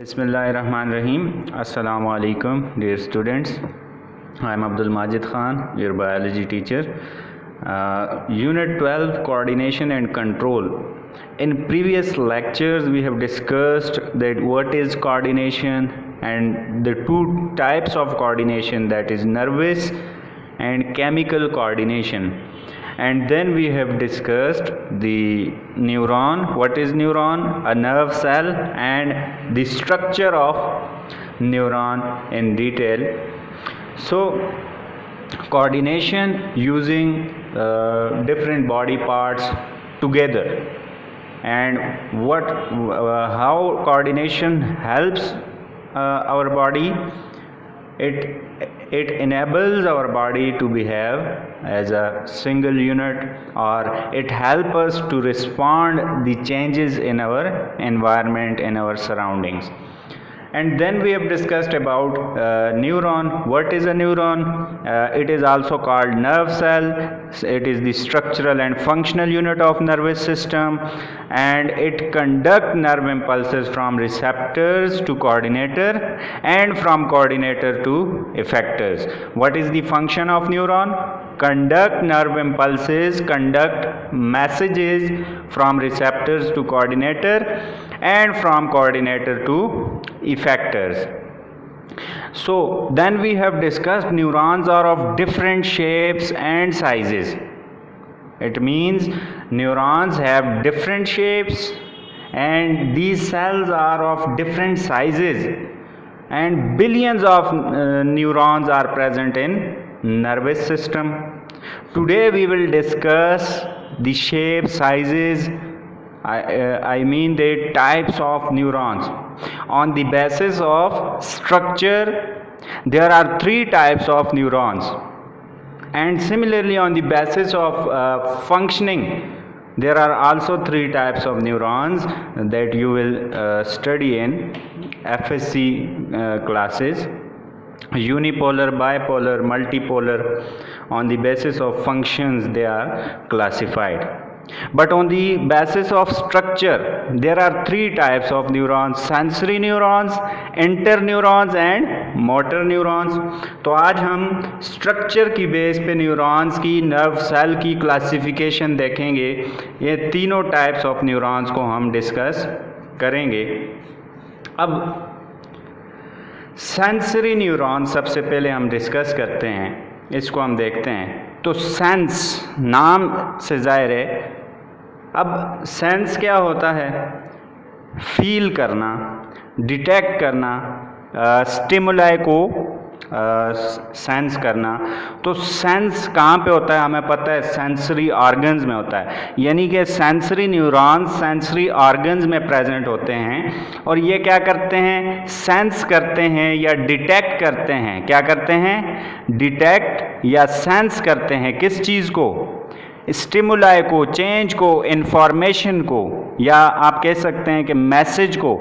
Bismillahirrahmanirrahim. Assalamu alaikum, dear students. I am Abdul Majid Khan, your biology teacher. Unit 12, Coordination and Control. In previous lectures, we have discussed that what is coordination and the two types of coordination, that is nervous and chemical coordination. And then we have discussed the neuron, what is neuron, a nerve cell, and the structure of neuron in detail. So coordination using different body parts together, and how coordination helps our body. It enables our body to behave as a single unit, or it helps us to respond the changes in our environment, in our surroundings. And then we have discussed about neuron. What is a neuron? It is also called nerve cell. It is the structural and functional unit of nervous system, and it conducts nerve impulses from receptors to coordinator and from coordinator to effectors. What is the function of neuron? Conduct nerve impulses, conduct messages from receptors to coordinator and from coordinator to effectors. So then we have discussed neurons are of different shapes and sizes. It means neurons have different shapes and these cells are of different sizes, and billions of neurons are present in nervous system. Today we will discuss the shape, sizes, I mean the types of neurons. On the basis of structure, there are three types of neurons, and similarly on the basis of functioning, there are also three types of neurons that you will study in FSC classes: unipolar, bipolar, multipolar. On the basis of functions they are classified. But on the basis of structure, there are three types of neurons: sensory neurons, interneurons and motor neurons. तो आज हम structure की base पे neurons की, nerve cell की classification देखेंगे. ये तीनों टाइप्स ऑफ न्यूरॉन्स को हम डिस्कस करेंगे. अब सेंसरी न्यूरॉन सबसे पहले हम डिस्कस करते हैं, इसको हम देखते हैं. तो सेंस नाम से जाहिर है. अब सेंस क्या होता है? फील करना, डिटेक्ट करना, स्टिमुलाई को सेंस करना. तो सेंस कहाँ पे होता है? हमें पता है सेंसरी ऑर्गन्स में होता है, यानी कि सेंसरी न्यूरॉन्स सेंसरी ऑर्गन्स में प्रेजेंट होते हैं, और ये क्या करते हैं? सेंस करते हैं या डिटेक्ट करते हैं. क्या करते हैं? डिटेक्ट या सेंस करते हैं. किस चीज़ को? स्टिमुलाई को, चेंज को, इंफॉर्मेशन को, या आप कह सकते हैं कि मैसेज को.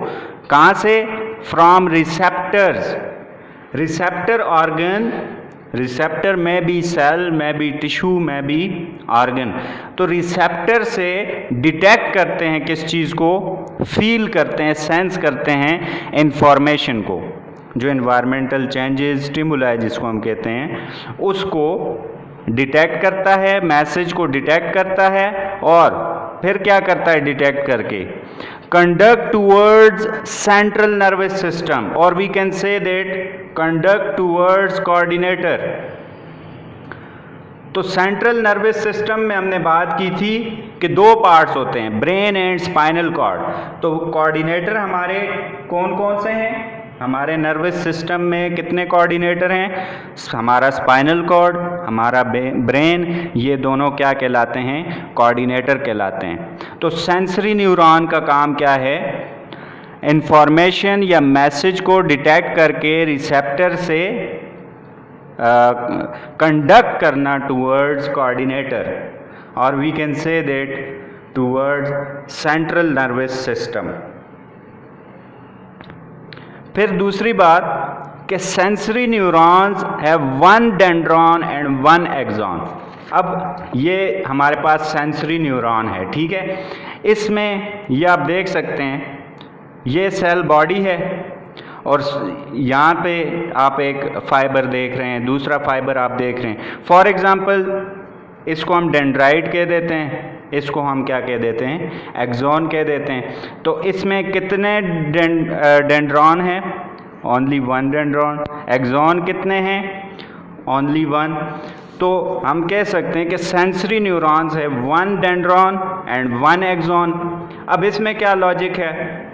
कहाँ से? From receptors. Receptor organ, receptor में भी सेल, में भी टिश्यू, में भी ऑर्गन. तो रिसेप्टर से डिटेक्ट करते हैं किस चीज़ को? फील करते हैं, सेंस करते हैं इंफॉर्मेशन को, जो एनवायरमेंटल चेंजेस, स्टिमुलाई जिसको हम कहते हैं, उसको डिटेक्ट करता है, मैसेज को डिटेक्ट करता है, और फिर क्या करता है? डिटेक्ट करके conduct towards central nervous system, or we can say that conduct towards coordinator. तो सेंट्रल नर्वस सिस्टम में हमने बात की थी कि दो पार्ट्स होते हैं, ब्रेन एंड स्पाइनल कॉर्ड. तो कोऑर्डिनेटर हमारे कौन कौन से हैं? हमारे नर्वस सिस्टम में कितने कोऑर्डिनेटर हैं? हमारा स्पाइनल कॉर्ड, हमारा ब्रेन, ये दोनों क्या कहलाते हैं? कोऑर्डिनेटर कहलाते हैं. तो सेंसरी न्यूरॉन का काम क्या है? इंफॉर्मेशन या मैसेज को डिटेक्ट करके रिसेप्टर से कंडक्ट करना टूवर्ड्स कोऑर्डिनेटर, और we can say that towards central nervous system. फिर दूसरी बात कि sensory neurons have one dendron and one axon. अब ये हमारे पास सेंसरी न्यूरॉन है, ठीक है. इसमें ये आप देख सकते हैं ये सेल बॉडी है और यहाँ पे आप एक फाइबर देख रहे हैं, दूसरा फाइबर आप देख रहे हैं। फॉर एग्ज़ाम्पल इसको हम डेंड्राइट कह देते हैं, इसको हम क्या कह देते हैं, एक्सॉन कह देते हैं। तो इसमें कितने डेंड्रॉन हैं? Only one dendron. एक्सॉन कितने हैं? Only one. तो हम कह सकते हैं कि सेंसरी न्यूरॉन्स है one dendron and one axon. अब इसमें क्या लॉजिक है,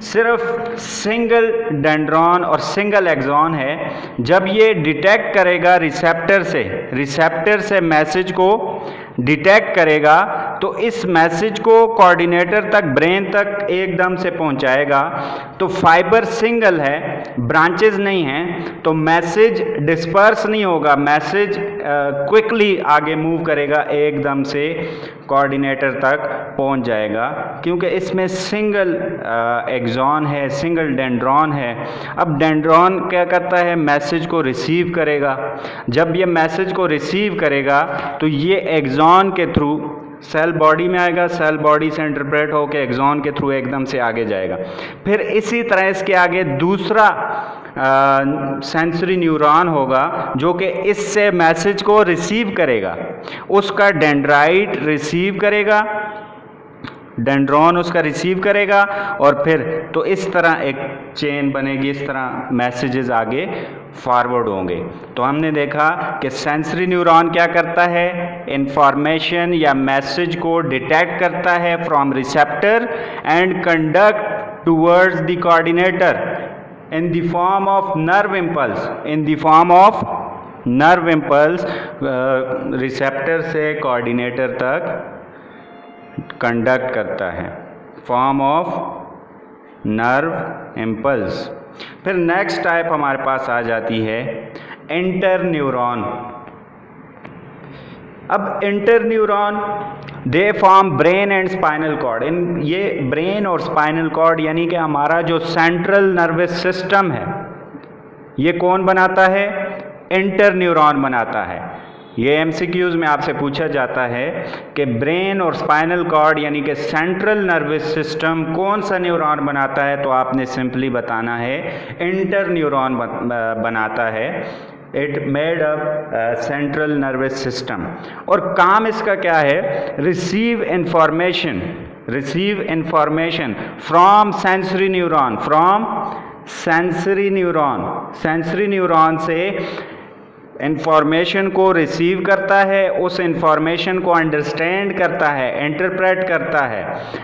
सिर्फ सिंगल डेंड्रॉन और सिंगल एक्सॉन है। जब ये डिटेक्ट करेगा रिसेप्टर से मैसेज को डिटेक्ट करेगा तो इस मैसेज को कोऑर्डिनेटर तक, ब्रेन तक एकदम से पहुंचाएगा। तो फाइबर सिंगल है, ब्रांचेस नहीं हैं, तो मैसेज डिस्पर्स नहीं होगा, मैसेज क्विकली आगे मूव करेगा, एकदम से कोऑर्डिनेटर तक पहुंच जाएगा, क्योंकि इसमें सिंगल एक्सॉन है, सिंगल डेंड्रॉन है। अब डेंड्रॉन क्या करता है, मैसेज को रिसीव करेगा। जब ये मैसेज को रिसीव करेगा तो ये एक्सॉन के थ्रू सेल बॉडी में आएगा, सेल बॉडी से इंटरप्रेट होकर एक्सॉन के थ्रू एकदम से आगे जाएगा। फिर इसी तरह इसके आगे दूसरा सेंसरी न्यूरॉन होगा जो कि इससे मैसेज को रिसीव करेगा, उसका डेंड्राइट रिसीव करेगा, डेंड्रॉन उसका रिसीव करेगा, और फिर तो इस तरह एक चेन बनेगी, इस तरह मैसेजेस आगे फॉरवर्ड होंगे। तो हमने देखा कि सेंसरी न्यूरॉन क्या करता है, इंफॉर्मेशन या मैसेज को डिटेक्ट करता है from receptor and conduct towards the coordinator in the form of nerve impulse, receptor से कोऑर्डिनेटर तक कंडक्ट करता है, फॉर्म ऑफ नर्व इम्पल्स। फिर नेक्स्ट टाइप हमारे पास आ जाती है इंटर न्यूरॉन। अब inter neuron they form brain and spinal cord. ये ब्रेन और स्पाइनल कॉर्ड यानी कि हमारा जो सेंट्रल नर्वस सिस्टम है, ये कौन बनाता है, इंटर न्यूरॉन बनाता है। ये एमसीक्यूज में आपसे पूछा जाता है कि ब्रेन और स्पाइनल कॉर्ड यानी कि सेंट्रल नर्वस सिस्टम कौन सा न्यूरॉन बनाता है, तो आपने सिंपली बताना है इंटर न्यूरॉन बनाता है। It made up central nervous system. और काम इसका क्या है, receive information from sensory neuron से इंफॉर्मेशन को रिसीव करता है, उस इंफॉर्मेशन को अंडरस्टैंड करता है, इंटरप्रेट करता है,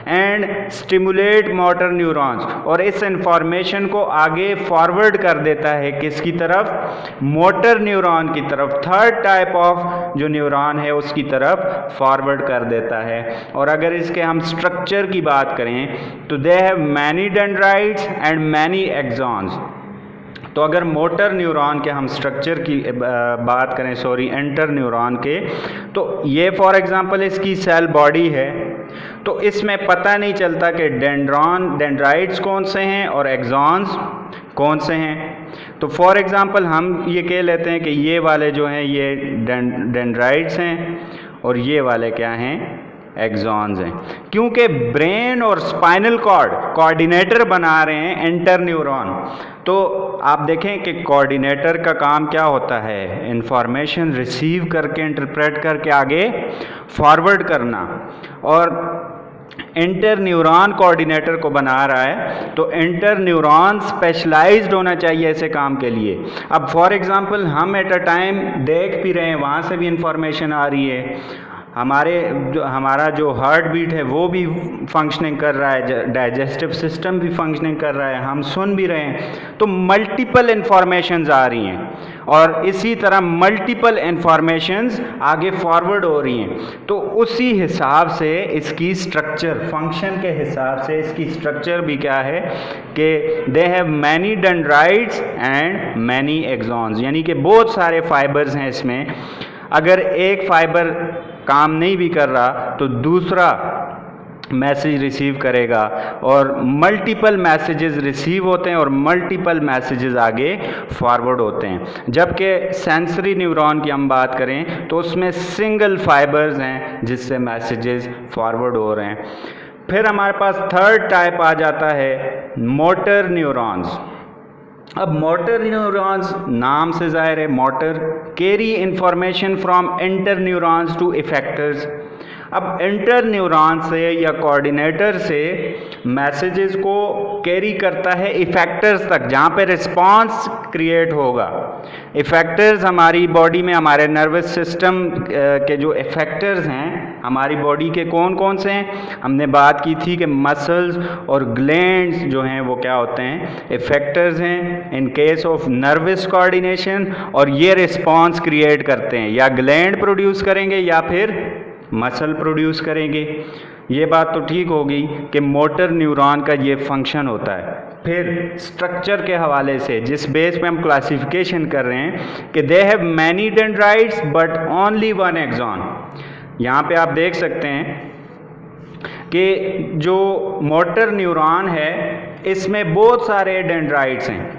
एंड स्टिमुलेट मोटर न्यूरॉन्स, और इस इंफॉर्मेशन को आगे फॉरवर्ड कर देता है किसकी तरफ, मोटर न्यूरॉन की तरफ, थर्ड टाइप ऑफ जो न्यूरॉन है उसकी तरफ फॉरवर्ड कर देता है। और अगर इसके हम स्ट्रक्चर की बात करें तो they have many dendrites and many axons. तो अगर मोटर न्यूरॉन के हम स्ट्रक्चर की बात करें, इंटर न्यूरॉन के, तो ये फॉर एग्जांपल इसकी सेल बॉडी है, तो इसमें पता नहीं चलता कि डेंड्राइट्स कौन से हैं और एक्सॉन्स कौन से हैं। तो फॉर एग्जांपल हम ये कह लेते हैं कि ये वाले जो हैं ये डेंड्राइट्स हैं और ये वाले क्या हैं, एक्सॉन्स हैं, क्योंकि ब्रेन और स्पाइनल कॉर्ड कोऑर्डिनेटर बना रहे हैं इंटर न्यूरॉन। तो आप देखें कि कोऑर्डिनेटर का काम क्या होता है, इंफॉर्मेशन रिसीव करके इंटरप्रेट करके आगे फॉरवर्ड करना, और इंटर न्यूरॉन कोऑर्डिनेटर को बना रहा है, तो इंटर न्यूरॉन स्पेशलाइज्ड होना चाहिए ऐसे काम के लिए। अब फॉर एग्जांपल हम एट अ टाइम देख भी रहे हैं, वहाँ से भी इंफॉर्मेशन आ रही है, हमारा जो हार्ट बीट है वो भी फंक्शनिंग कर रहा है, डाइजेस्टिव सिस्टम भी फंक्शनिंग कर रहा है, हम सुन भी रहे हैं, तो मल्टीपल इन्फॉर्मेशंस आ रही हैं, और इसी तरह मल्टीपल इन्फॉर्मेशंस आगे फॉरवर्ड हो रही हैं। तो उसी हिसाब से इसकी स्ट्रक्चर, फंक्शन के हिसाब से इसकी स्ट्रक्चर भी क्या है कि they have many dendrites and many axons, यानी कि बहुत सारे फाइबर्स हैं इसमें। अगर एक फाइबर काम नहीं भी कर रहा तो दूसरा मैसेज रिसीव करेगा, और मल्टीपल मैसेजेस रिसीव होते हैं और मल्टीपल मैसेजेस आगे फॉरवर्ड होते हैं। जबकि सेंसरी न्यूरॉन की हम बात करें तो उसमें सिंगल फाइबर्स हैं जिससे मैसेजेस फॉरवर्ड हो रहे हैं। फिर हमारे पास थर्ड टाइप आ जाता है मोटर न्यूरॉन्स। अब मोटर न्यूरॉन्स नाम से ज़ाहिर है, motor carry information from inter neurons to effectors. अब इंटर न्यूरॉन से या कोऑर्डिनेटर से मैसेजेस को कैरी करता है इफेक्टर्स तक, जहाँ पे रिस्पांस क्रिएट होगा। इफेक्टर्स हमारी बॉडी में, हमारे नर्वस सिस्टम के जो इफेक्टर्स हैं हमारी बॉडी के कौन कौन से हैं, हमने बात की थी कि मसल्स और ग्लैंड्स जो हैं वो क्या होते हैं, इफेक्टर्स हैं in case of nervous coordination, और ये रिस्पांस क्रिएट करते हैं, या ग्लैंड प्रोड्यूस करेंगे या फिर मसल प्रोड्यूस करेंगे। ये बात तो ठीक होगी कि मोटर न्यूरॉन का ये फंक्शन होता है। फिर स्ट्रक्चर के हवाले से जिस बेस पे हम क्लासिफिकेशन कर रहे हैं कि they have many dendrites but only one axon. यहाँ पे आप देख सकते हैं कि जो मोटर न्यूरॉन है इसमें बहुत सारे डेंड्राइट्स हैं।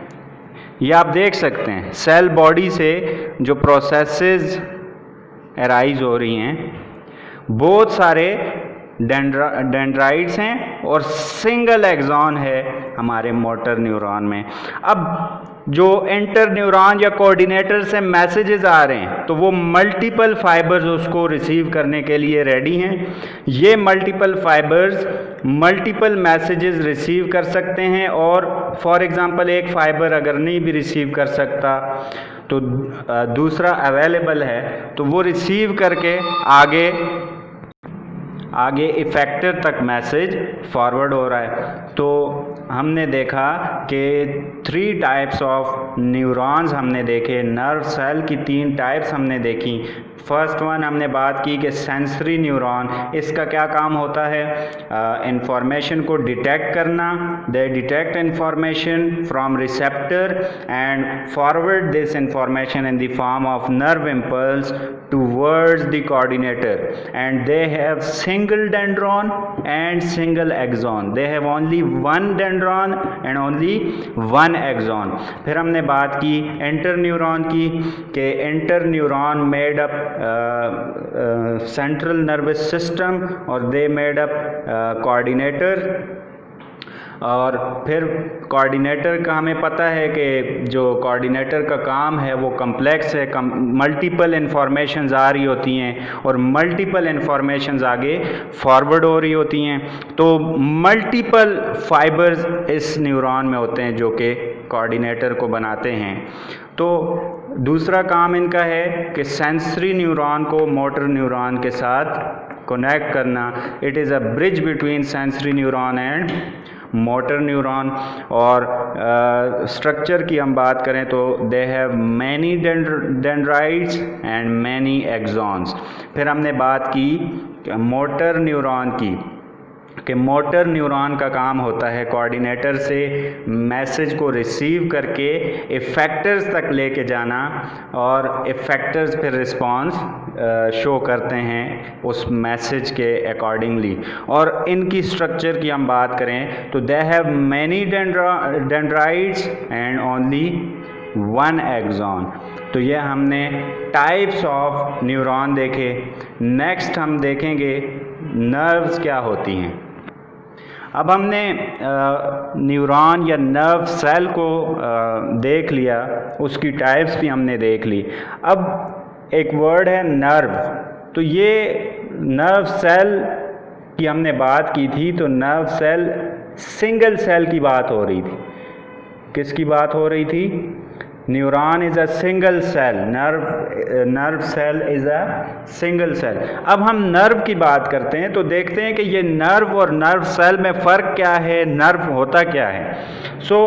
ये आप देख सकते हैं सेल बॉडी से जो प्रोसेसेस अराइज हो रही हैं, बहुत सारे डेंड्राइट्स हैं और सिंगल एक्सॉन है हमारे मोटर न्यूरॉन में। अब जो इंटर न्यूरॉन या कोऑर्डिनेटर से मैसेजेस आ रहे हैं तो वो मल्टीपल फाइबर्स उसको रिसीव करने के लिए रेडी हैं। ये multiple fibres multiple messages receive कर सकते हैं, और फॉर एग्जांपल एक फाइबर अगर नहीं भी रिसीव कर सकता तो दूसरा अवेलेबल है, तो वो रिसीव करके आगे इफेक्टर तक मैसेज फॉरवर्ड हो रहा है। तो हमने देखा कि 3 टाइप्स ऑफ न्यूरॉन्स हमने देखे, नर्व सेल की 3 टाइप्स हमने देखी। फर्स्ट वन हमने बात की कि सेंसरी न्यूरॉन, इसका क्या काम होता है, इंफॉर्मेशन को डिटेक्ट करना। दे detect information from receptor and forward this information in the form of nerve impulse towards the coordinator, and they have single dendron and single axon. They have only one dendron and only one axon. फिर हमने बात की inter neuron की कि inter neuron made up central nervous system और they made up coordinator. और फिर coordinator का हमें पता है कि जो कोऑर्डिनेटर का काम है वो कम्प्लेक्स है, मल्टीपल इन्फॉर्मेशंस आ रही होती हैं और मल्टीपल इन्फॉर्मेशंस आगे फॉरवर्ड हो रही होती हैं। तो मल्टीपल फाइबर्स इस न्यूरॉन में होते हैं जो कि कोऑर्डिनेटर को बनाते हैं। तो दूसरा काम इनका है कि सेंसरी न्यूरॉन को मोटर न्यूरॉन के साथ कनेक्ट करना। It is a bridge between sensory neuron and motor neuron. और स्ट्रक्चर की हम बात करें तो they have many dendrites and many axons. फिर हमने बात की मोटर न्यूरॉन की कि मोटर न्यूरॉन का काम होता है कोऑर्डिनेटर से मैसेज को रिसीव करके इफेक्टर्स तक लेके जाना, और इफेक्टर्स फिर रिस्पांस शो करते हैं उस मैसेज के अकॉर्डिंगली। और इनकी स्ट्रक्चर की हम बात करें तो they have many dendrites and only one axon. तो ये हमने टाइप्स ऑफ न्यूरॉन देखे। नेक्स्ट हम देखेंगे नर्व्स क्या होती हैं। अब हमने न्यूरॉन या नर्व सेल को देख लिया, उसकी टाइप्स भी हमने देख ली। अब एक वर्ड है नर्व। तो ये नर्व सेल की हमने बात की थी, तो नर्व सेल सिंगल सेल की बात हो रही थी। किसकी बात हो रही थी? Neuron is a single cell, nerve cell is a single cell. अब हम नर्व की बात करते हैं तो देखते हैं कि ये नर्व और नर्व सेल में फ़र्क क्या है, नर्व होता क्या है। So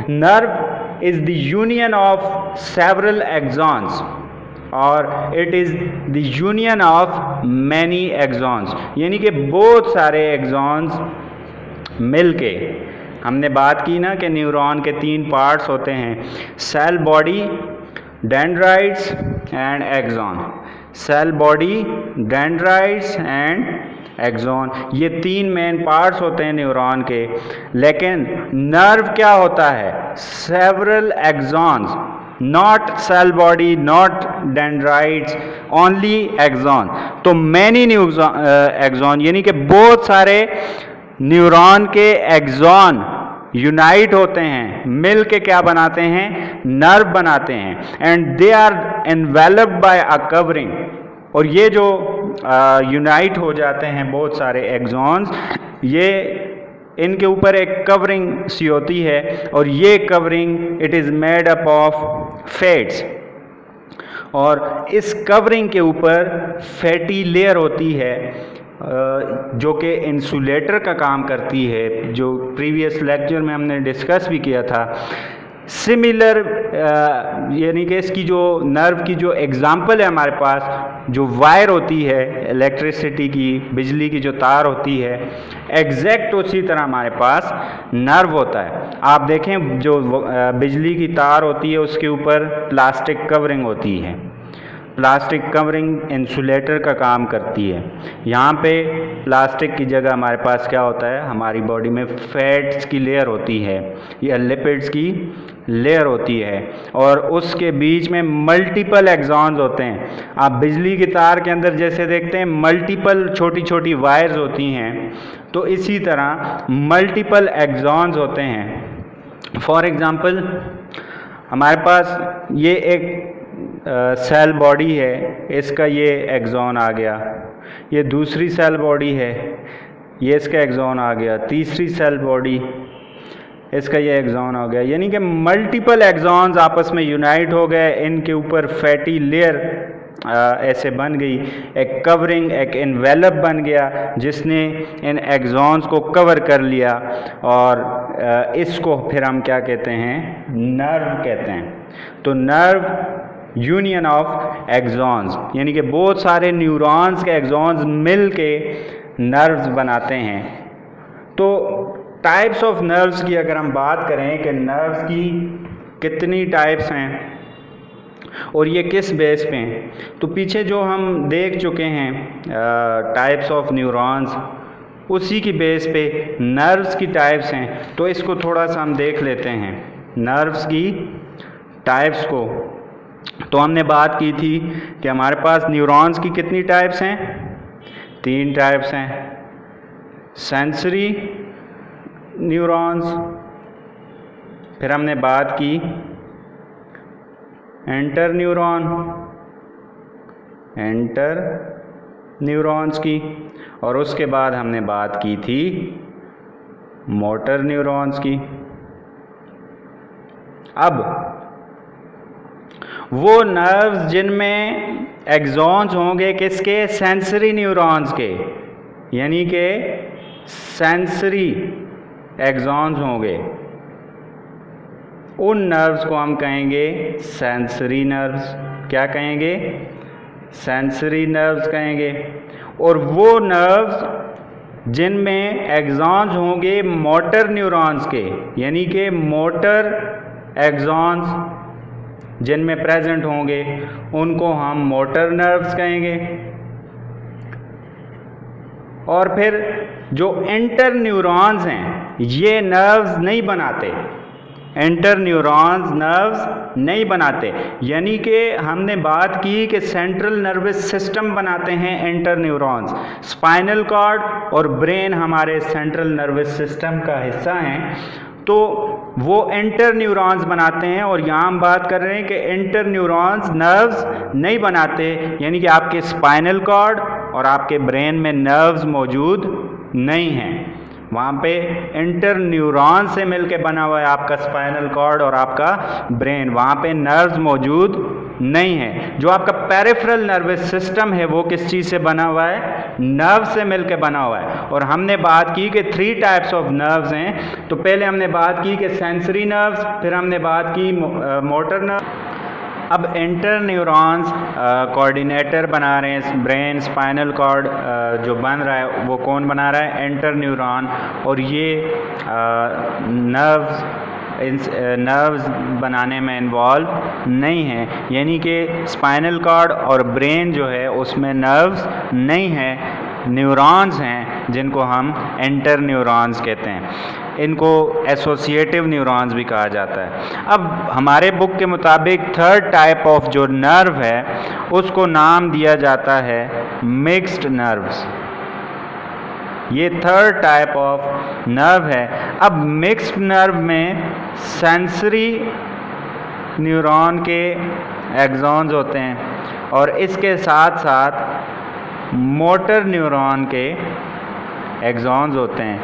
nerve is the union of several axons और it is the union of many axons, यानी कि बहुत सारे एक्सॉन्स मिलके। हमने बात की ना कि न्यूरॉन के 3 पार्ट्स होते हैं, cell body, dendrites and axon. Cell body, dendrites and axon, ये 3 मेन पार्ट्स होते हैं न्यूरॉन के। लेकिन नर्व क्या होता है? Several axons, not cell body, not dendrites, only axon. तो मैनी एक्सॉन यानी कि बहुत सारे न्यूरॉन के एक्सॉन यूनाइट होते हैं, मिल के क्या बनाते हैं, नर्व बनाते हैं, and they are enveloped by a covering. और ये जो यूनाइट हो जाते हैं बहुत सारे एक्सॉन्स, ये इनके ऊपर एक कवरिंग सी होती है, और ये covering it is made up of fats, और इस कवरिंग के ऊपर फैटी लेयर होती है जो कि इंसुलेटर का काम करती है, जो प्रीवियस लेक्चर में हमने डिस्कस भी किया था। सिमिलर यानी कि इसकी जो नर्व की जो एग्जांपल है हमारे पास, जो वायर होती है इलेक्ट्रिसिटी की, बिजली की जो तार होती है, एग्जैक्ट उसी तरह हमारे पास नर्व होता है। आप देखें जो बिजली की तार होती है उसके ऊपर प्लास्टिक कवरिंग होती है, प्लास्टिक कवरिंग इंसुलेटर का काम करती है। यहाँ पे प्लास्टिक की जगह हमारे पास क्या होता है, हमारी बॉडी में फैट्स की लेयर होती है या लिपिड्स की लेयर होती है, और उसके बीच में मल्टीपल एक्सॉन्स होते हैं। आप बिजली की तार के अंदर जैसे देखते हैं मल्टीपल छोटी छोटी वायर्स होती हैं, तो इसी तरह मल्टीपल एक्सॉन्स होते हैं। फॉर एग्ज़ाम्पल हमारे पास ये एक सेल बॉडी है, इसका ये एक्सॉन आ गया, ये दूसरी सेल बॉडी है, ये इसका एक्सॉन आ गया, तीसरी सेल बॉडी, इसका ये एक्सॉन हो गया। यानी कि मल्टीपल एक्सॉन्स आपस में यूनाइट हो गए, इनके ऊपर फैटी लेयर ऐसे बन गई, एक कवरिंग, एक एनवेलप बन गया जिसने इन एक्सॉन्स को कवर कर लिया, और इसको फिर हम क्या कहते हैं, नर्व कहते हैं। तो नर्व यूनियन ऑफ एक्सॉन्स, यानी कि बहुत सारे न्यूरॉन्स के एक्सॉन्स मिल के नर्व्स बनाते हैं। तो टाइप्स ऑफ नर्व्स की अगर हम बात करें कि नर्व्स की कितनी टाइप्स हैं और ये किस बेस पे हैं, तो पीछे जो हम देख चुके हैं टाइप्स ऑफ न्यूरॉन्स, उसी की बेस पे नर्व्स की टाइप्स हैं। तो इसको थोड़ा सा हम देख लेते हैं नर्व्स की टाइप्स को। तो हमने बात की थी कि हमारे पास न्यूरॉन्स की कितनी टाइप्स हैं, 3 टाइप्स हैं। सेंसरी न्यूरॉन्स, फिर हमने बात की एंटर न्यूरॉन्स की, और उसके बाद हमने बात की थी मोटर न्यूरॉन्स की। अब वो नर्व्स जिनमें एक्सॉन्स होंगे किसके, सेंसरी न्यूरॉन्स के, यानी कि सेंसरी एक्सॉन्स होंगे, उन नर्व्स को हम कहेंगे सेंसरी नर्व्स। क्या कहेंगे, सेंसरी नर्व्स कहेंगे। और वो नर्व्स जिनमें एक्सॉन्स होंगे मोटर न्यूरॉन्स के, यानी कि मोटर एक्सॉन्स जिनमें प्रेजेंट होंगे, उनको हम मोटर नर्व्स कहेंगे। और फिर जो इंटर न्यूरॉन्स हैं, ये नर्व्स नहीं बनाते, इंटर न्यूरॉन्स नर्व्स नहीं बनाते, यानी कि हमने बात की कि सेंट्रल नर्वस सिस्टम बनाते हैं इंटर न्यूरॉन्स। स्पाइनल कॉर्ड और ब्रेन हमारे सेंट्रल नर्वस सिस्टम का हिस्सा हैं, तो वो इंटर न्यूरॉन्स बनाते हैं। और यहाँ हम बात कर रहे हैं कि इंटर न्यूरॉन्स नर्व्स नहीं बनाते, यानी कि आपके स्पाइनल कॉर्ड और आपके ब्रेन में नर्व्स मौजूद नहीं हैं। वहाँ पे इंटर न्यूरॉन से मिलके बना हुआ है आपका स्पाइनल कॉर्ड और आपका ब्रेन, वहाँ पे नर्व्स मौजूद नहीं है। जो आपका पेरिफेरल नर्वस सिस्टम है वो किस चीज़ से बना हुआ है, नर्व से मिलके बना हुआ है। और हमने बात की कि 3 टाइप्स ऑफ नर्व्स हैं। तो पहले हमने बात की कि सेंसरी नर्व्स, फिर हमने बात की मोटर नर्व। अब इंटर न्यूरॉन्स कोऑर्डिनेटर बना रहे हैं, ब्रेन स्पाइनल कॉर्ड जो बन रहा है वो कौन बना रहा है, इंटर न्यूरॉन। और ये नर्व्स बनाने में इन्वॉल्व नहीं है, यानी कि स्पाइनल कॉर्ड और ब्रेन जो है उसमें नर्व्स नहीं है, न्यूरॉन्स हैं जिनको हम इंटर न्यूरॉन्स कहते हैं। इनको एसोसिएटिव न्यूरॉन्स भी कहा जाता है। अब हमारे बुक के मुताबिक 3rd टाइप ऑफ जो नर्व है उसको नाम दिया जाता है मिक्स्ड नर्व्स। ये थर्ड टाइप ऑफ नर्व है। अब मिक्स्ड नर्व में सेंसरी न्यूरॉन के एक्सॉन्स होते हैं और इसके साथ साथ मोटर न्यूरॉन के एक्सॉन्स होते हैं,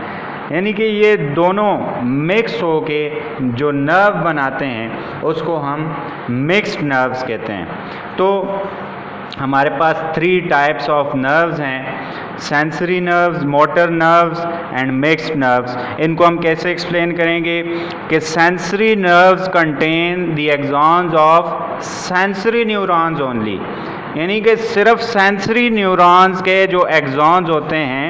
यानी कि ये दोनों मिक्स होके जो नर्व बनाते हैं उसको हम मिक्स्ड नर्व्स कहते हैं। तो हमारे पास 3 टाइप्स ऑफ नर्व्स हैं, sensory nerves, motor nerves and mixed nerves. इनको हम कैसे एक्सप्लेन करेंगे कि sensory nerves contain the axons of sensory neurons only, यानी कि सिर्फ सेंसरी न्यूरॉन्स के जो एक्सॉन्स होते हैं,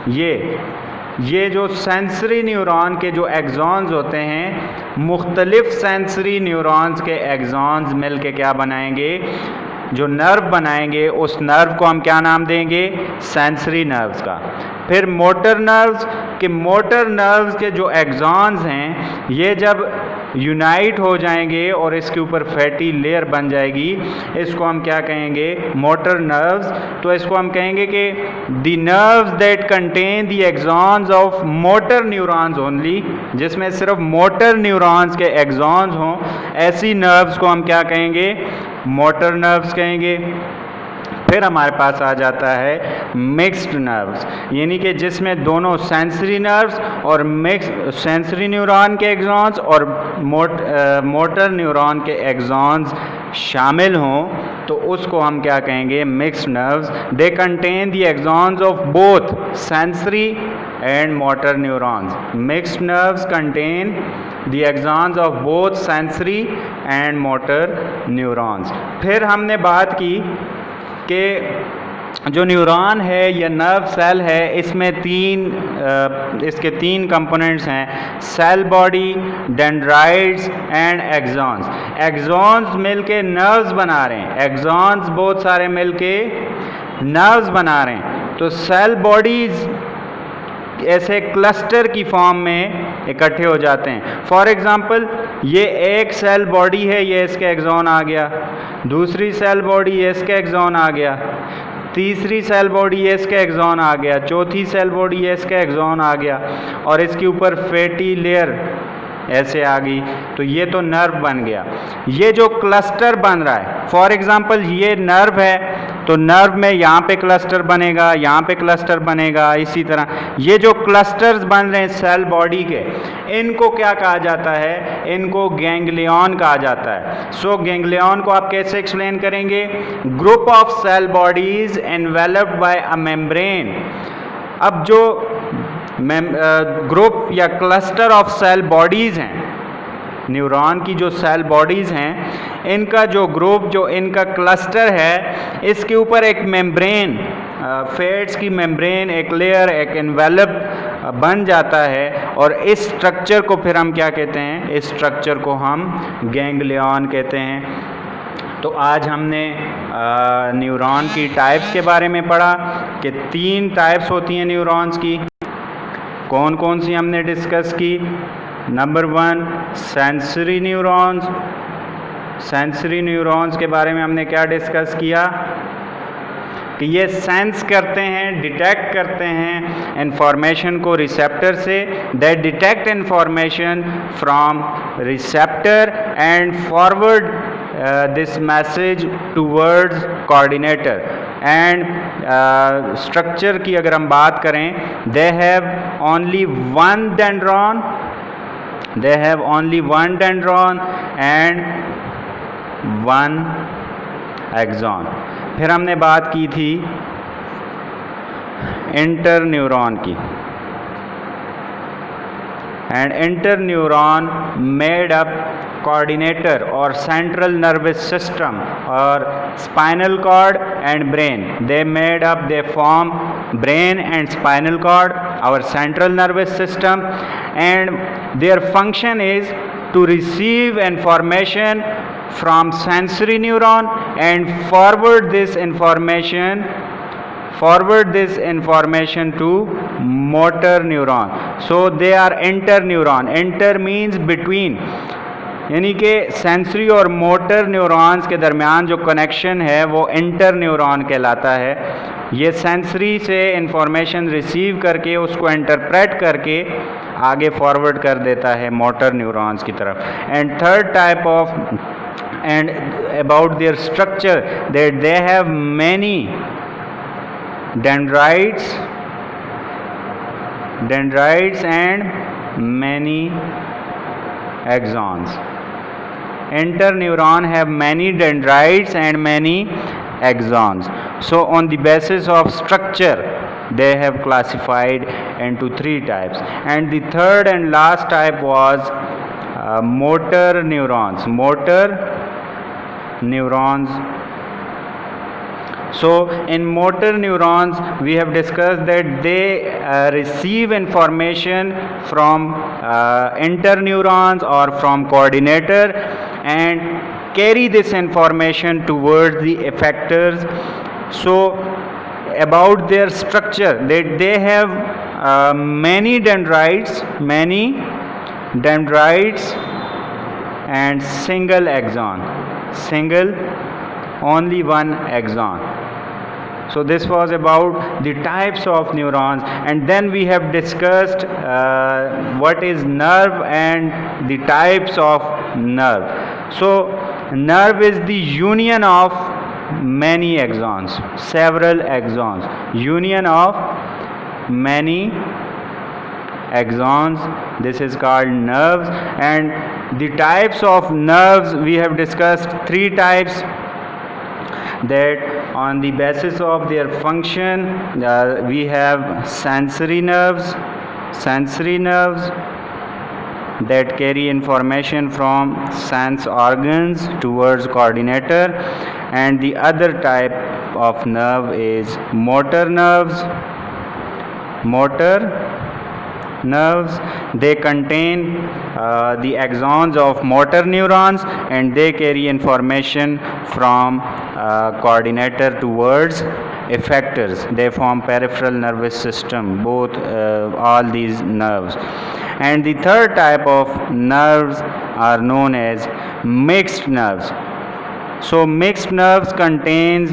ये जो सेंसरी न्यूरॉन के जो एक्सॉन्स होते हैं, मुख्तलिफ सेंसरी न्यूरॉन्स के एक्सॉन्स मिल के क्या बनाएंगे, जो नर्व बनाएंगे, उस नर्व को हम क्या नाम देंगे, सेंसरी नर्व्स का। फिर मोटर नर्व्स के जो एक्सॉन्स हैं, ये जब यूनाइट हो जाएंगे और इसके ऊपर फैटी लेयर बन जाएगी, इसको हम क्या कहेंगे, मोटर नर्व्स। तो इसको हम कहेंगे कि the nerves that contain the axons of motor neurons only, जिसमें सिर्फ मोटर न्यूरॉन्स के एक्सॉन्स हों, ऐसी नर्व्स को हम क्या कहेंगे, मोटर नर्व्स कहेंगे। फिर हमारे पास आ जाता है मिक्स्ड नर्व्स, यानी कि जिसमें दोनों सेंसरी नर्व्स और सेंसरी न्यूरॉन के एक्सॉन्स और मोटर न्यूरॉन के एक्सॉन्स शामिल हों, तो उसको हम क्या कहेंगे, mixed nerves. They contain the axons of both sensory and motor neurons. Mixed nerves contain the axons of both sensory and motor neurons। फिर हमने बात की कि जो न्यूरॉन है या नर्व सेल है, इसमें इसके 3 कंपोनेंट्स हैं, cell body, dendrites and axons. Axons मिलके नर्व्स बना रहे हैं, एक्सॉन्स बहुत सारे मिलके नर्व्स बना रहे हैं। तो सेल बॉडीज ऐसे क्लस्टर की फॉर्म में इकट्ठे हो जाते हैं। फॉर एग्जांपल, ये एक सेल बॉडी है, ये इसके एक्सॉन आ गया, दूसरी सेल बॉडी ये इसके एक्सॉन आ गया, तीसरी सेल बॉडी ये इसके एक्सॉन आ गया, चौथी सेल बॉडी ये इसके एक्सॉन आ गया, और इसके ऊपर फैटी लेयर ऐसे आ गई। तो ये तो नर्व बन गया। ये जो क्लस्टर बन रहा है, फॉर एग्जांपल ये नर्व है, तो नर्व में यहाँ पे क्लस्टर बनेगा, यहाँ पे क्लस्टर बनेगा, इसी तरह ये जो क्लस्टर्स बन रहे हैं सेल बॉडी के, इनको क्या कहा जाता है, इनको गैंग्लियन कहा जाता है। सो गैंग्लियन को आप कैसे एक्सप्लेन करेंगे, group of cell bodies enveloped by a membrane. अब जो ग्रुप या क्लस्टर ऑफ सेल बॉडीज़ हैं, न्यूरॉन की जो सेल बॉडीज़ हैं, इनका जो ग्रुप, जो इनका क्लस्टर है, इसके ऊपर एक मेम्ब्रेन, फेट्स की मेम्ब्रेन, एक लेयर, एक एनवेलप बन जाता है, और इस स्ट्रक्चर को फिर हम क्या कहते हैं, इस स्ट्रक्चर को हम गैंग्लियन कहते हैं। तो आज हमने न्यूरॉन की टाइप्स के बारे में पढ़ा कि 3 टाइप्स होती हैं न्यूरॉन्स की। कौन कौन सी हमने डिस्कस की, number 1 sensory neurons. Sensory neurons के बारे में हमने क्या डिस्कस किया कि ये सेंस करते हैं, डिटेक्ट करते हैं इंफॉर्मेशन को रिसेप्टर से, that detect information from receptor and forward this message towards coordinator. And structure की अगर हम बात करें, they have only one dendron, and 1 axon. फिर हमने बात की थी इंटरन्यूरॉन की, and interneuron made up coordinator और सेंट्रल नर्वस सिस्टम और spinal cord and brain. they form brain and spinal cord, our central nervous system, and their function is to receive information from sensory neuron and forward this information to motor neuron. So they are interneuron. Inter means between, यानी कि sensory और motor neurons के दरमियान जो connection है वो inter neuron कहलाता है। ये सेंसरी से इंफॉर्मेशन रिसीव करके उसको इंटरप्रेट करके आगे फॉरवर्ड कर देता है मोटर न्यूरॉन्स की तरफ. And third type of, and about their structure, that they have many dendrites and many axons. Interneuron have many dendrites and many axons. So on the basis of structure they have classified into 3 types, and the third and last type was motor neurons. So in motor neurons we have discussed that they receive information from interneurons or from coordinator and carry this information towards the effectors. So about their structure, that they have many dendrites and single axon, only one axon. So this was about the types of neurons, and then we have discussed what is nerve and the types of nerve. So nerve is the union of many axons, several axons, union of many axons. This is called nerves. And the types of nerves, we have discussed 3 types, that on the basis of their function we have sensory nerves that carry information from sense organs towards coordinator, and the other type of nerve is motor nerves. They contain the axons of motor neurons, and they carry information from coordinator towards effectors. They form peripheral nervous system, both all these nerves. And the third type of nerves are known as mixed nerves. So mixed nerves contains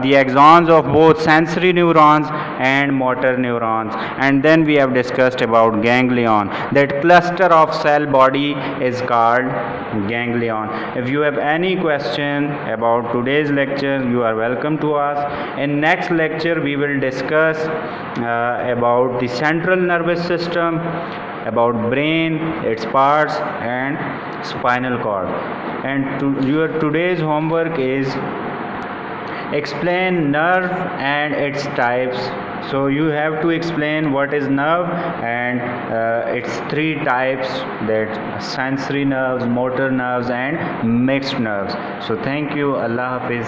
the axons of both sensory neurons and motor neurons. And then we have discussed about ganglion. That cluster of cell body is called ganglion. If you have any question about today's lecture, you are welcome to ask. In next lecture we will discuss about the central nervous system, about brain, its parts, and spinal cord. And your today's homework is explain nerve and its types. So you have to explain what is nerve and its 3 types, that sensory nerves, motor nerves, and mixed nerves. So thank you. Allah Hafiz.